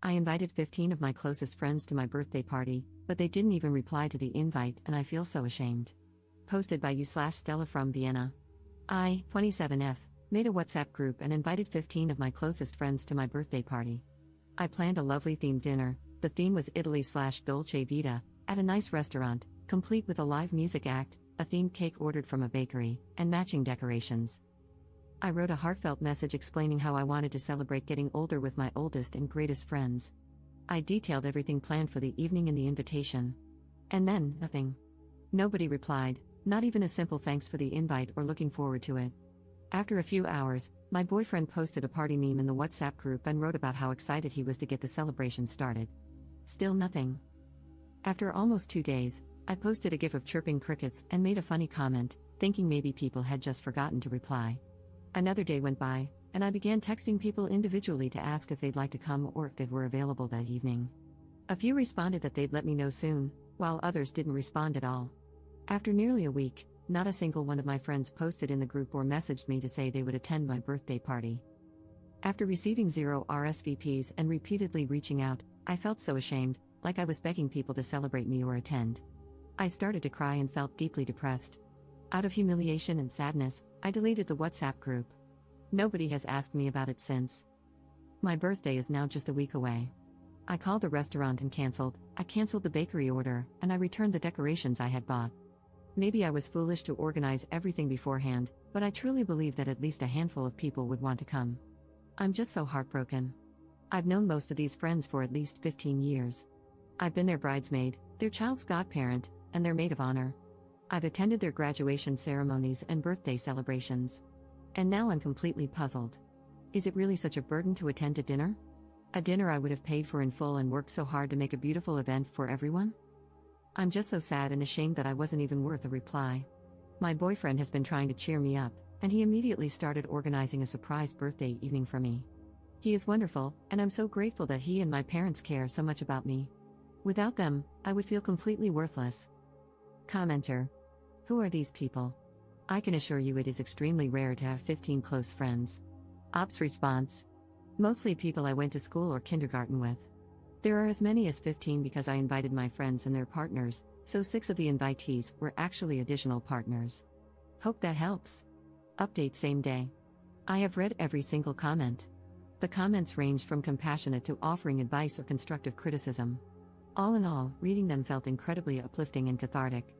I invited 15 of my closest friends to my birthday party, but they didn't even reply to the invite, and I feel so ashamed. Posted by you/Stella from Vienna. I, 27F, made a WhatsApp group and invited 15 of my closest friends to my birthday party. I planned a lovely themed dinner. The theme was Italy/Dolce Vita, at a nice restaurant, complete with a live music act, a themed cake ordered from a bakery, and matching decorations. I wrote a heartfelt message explaining how I wanted to celebrate getting older with my oldest and greatest friends. I detailed everything planned for the evening in the invitation. And then, nothing. Nobody replied, not even a simple thanks for the invite or looking forward to it. After a few hours, my boyfriend posted a party meme in the WhatsApp group and wrote about how excited he was to get the celebration started. Still nothing. After almost 2 days, I posted a gif of chirping crickets and made a funny comment, thinking maybe people had just forgotten to reply. Another day went by, and I began texting people individually to ask if they'd like to come or if they were available that evening. A few responded that they'd let me know soon, while others didn't respond at all. After nearly a week, not a single one of my friends posted in the group or messaged me to say they would attend my birthday party. After receiving 0 RSVPs and repeatedly reaching out, I felt so ashamed, like I was begging people to celebrate me or attend. I started to cry and felt deeply depressed. Out of humiliation and sadness, I deleted the WhatsApp group. Nobody has asked me about it since. My birthday is now just a week away. I called the restaurant and I canceled the bakery order, and I returned the decorations I had bought. Maybe I was foolish to organize everything beforehand, but I truly believe that at least a handful of people would want to come. I'm just so heartbroken. I've known most of these friends for at least 15 years. I've been their bridesmaid, their child's godparent, and their maid of honor. I've attended their graduation ceremonies and birthday celebrations. And now I'm completely puzzled. Is it really such a burden to attend a dinner? A dinner I would have paid for in full and worked so hard to make a beautiful event for everyone? I'm just so sad and ashamed that I wasn't even worth a reply. My boyfriend has been trying to cheer me up, and he immediately started organizing a surprise birthday evening for me. He is wonderful, and I'm so grateful that he and my parents care so much about me. Without them, I would feel completely worthless. Commenter. Who are these people? I can assure you it is extremely rare to have 15 close friends. Ops response. Mostly people I went to school or kindergarten with. There are as many as 15 because I invited my friends and their partners, so 6 of the invitees were actually additional partners. Hope that helps. Update same day. I have read every single comment. The comments ranged from compassionate to offering advice or constructive criticism. All in all, reading them felt incredibly uplifting and cathartic.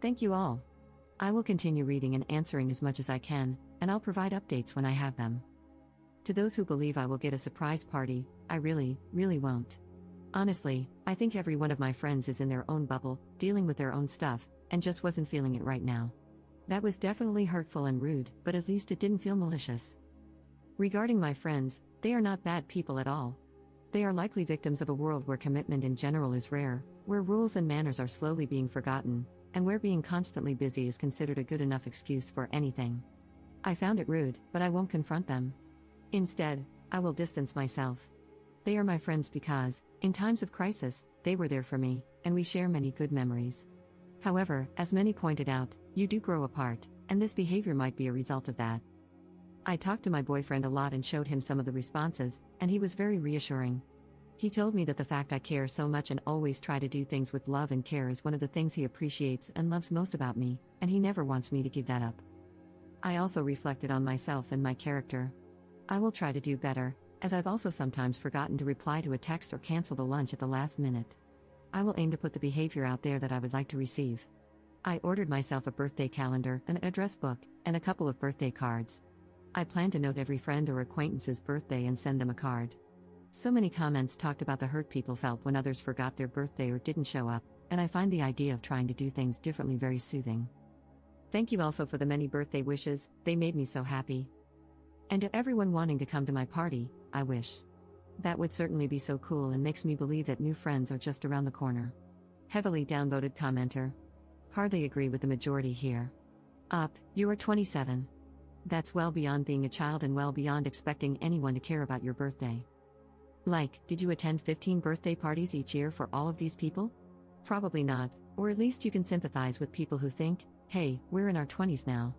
Thank you all. I will continue reading and answering as much as I can, and I'll provide updates when I have them. To those who believe I will get a surprise party, I really won't. Honestly, I think every one of my friends is in their own bubble, dealing with their own stuff, and just wasn't feeling it right now. That was definitely hurtful and rude, but at least it didn't feel malicious. Regarding my friends, they are not bad people at all. They are likely victims of a world where commitment in general is rare, where rules and manners are slowly being forgotten, and where being constantly busy is considered a good enough excuse for anything. I found it rude, but I won't confront them. Instead, I will distance myself. They are my friends because, in times of crisis, they were there for me, and we share many good memories. However, as many pointed out, you do grow apart, and this behavior might be a result of that. I talked to my boyfriend a lot and showed him some of the responses, and he was very reassuring. He told me that the fact I care so much and always try to do things with love and care is one of the things he appreciates and loves most about me, and he never wants me to give that up. I also reflected on myself and my character. I will try to do better, as I've also sometimes forgotten to reply to a text or cancel a lunch at the last minute. I will aim to put the behavior out there that I would like to receive. I ordered myself a birthday calendar, an address book, and a couple of birthday cards. I plan to note every friend or acquaintance's birthday and send them a card. So many comments talked about the hurt people felt when others forgot their birthday or didn't show up, and I find the idea of trying to do things differently very soothing. Thank you also for the many birthday wishes, they made me so happy. And to everyone wanting to come to my party, I wish. That would certainly be so cool and makes me believe that new friends are just around the corner. Heavily downvoted commenter. Hardly agree with the majority here. Up, you are 27. That's well beyond being a child and well beyond expecting anyone to care about your birthday. Like, did you attend 15 birthday parties each year for all of these people? Probably not, or at least you can sympathize with people who think, hey, we're in our 20s now.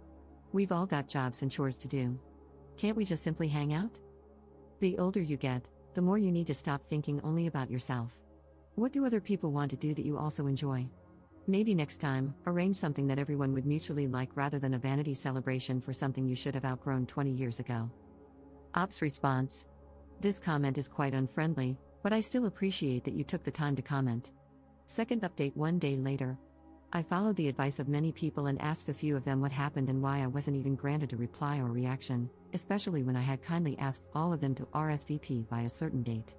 We've all got jobs and chores to do. Can't we just simply hang out? The older you get, the more you need to stop thinking only about yourself. What do other people want to do that you also enjoy? Maybe next time, arrange something that everyone would mutually like rather than a vanity celebration for something you should have outgrown 20 years ago. Ops response. This comment is quite unfriendly, but I still appreciate that you took the time to comment. Second update 1 day later. I followed the advice of many people and asked a few of them what happened and why I wasn't even granted a reply or reaction, especially when I had kindly asked all of them to RSVP by a certain date.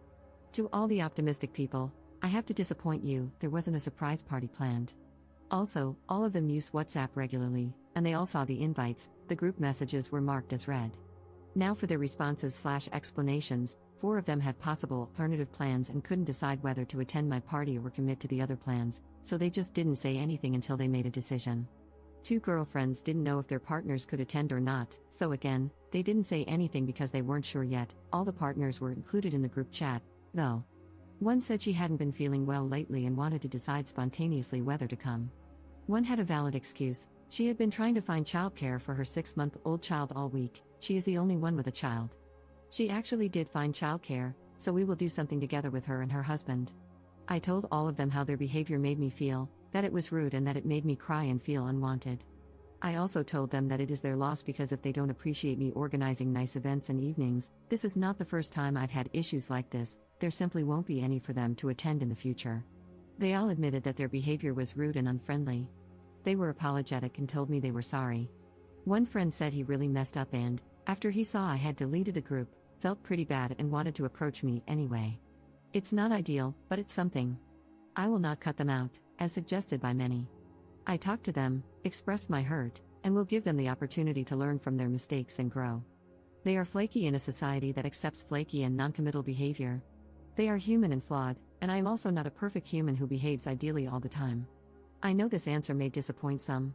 To all the optimistic people, I have to disappoint you, there wasn't a surprise party planned. Also, all of them use WhatsApp regularly, and they all saw the invites, the group messages were marked as read. Now for their responses/explanations, 4 of them had possible alternative plans and couldn't decide whether to attend my party or commit to the other plans, so they just didn't say anything until they made a decision. 2 girlfriends didn't know if their partners could attend or not, so again, they didn't say anything because they weren't sure yet. All the partners were included in the group chat, though. One said she hadn't been feeling well lately and wanted to decide spontaneously whether to come. One had a valid excuse, she had been trying to find childcare for her 6-month-old child all week, she is the only one with a child. She actually did find childcare, so we will do something together with her and her husband. I told all of them how their behavior made me feel, that it was rude and that it made me cry and feel unwanted. I also told them that it is their loss because if they don't appreciate me organizing nice events and evenings, this is not the first time I've had issues like this, there simply won't be any for them to attend in the future. They all admitted that their behavior was rude and unfriendly. They were apologetic and told me they were sorry. One friend said he really messed up and, after he saw I had deleted the group, felt pretty bad and wanted to approach me anyway. It's not ideal, but it's something. I will not cut them out, as suggested by many. I talked to them, expressed my hurt, and will give them the opportunity to learn from their mistakes and grow. They are flaky in a society that accepts flaky and noncommittal behavior. They are human and flawed, and I am also not a perfect human who behaves ideally all the time. I know this answer may disappoint some.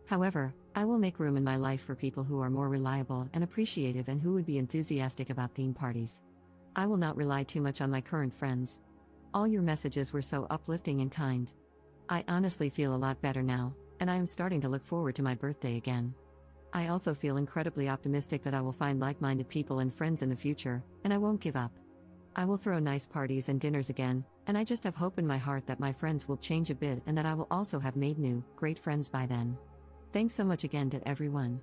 However, I will make room in my life for people who are more reliable and appreciative and who would be enthusiastic about theme parties. I will not rely too much on my current friends. All your messages were so uplifting and kind. I honestly feel a lot better now, and I am starting to look forward to my birthday again. I also feel incredibly optimistic that I will find like-minded people and friends in the future, and I won't give up. I will throw nice parties and dinners again, and I just have hope in my heart that my friends will change a bit and that I will also have made new, great friends by then. Thanks so much again to everyone.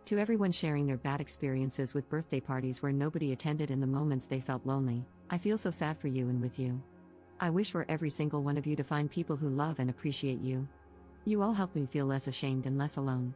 To everyone sharing their bad experiences with birthday parties where nobody attended and the moments they felt lonely, I feel so sad for you and with you. I wish for every single one of you to find people who love and appreciate you. You all help me feel less ashamed and less alone.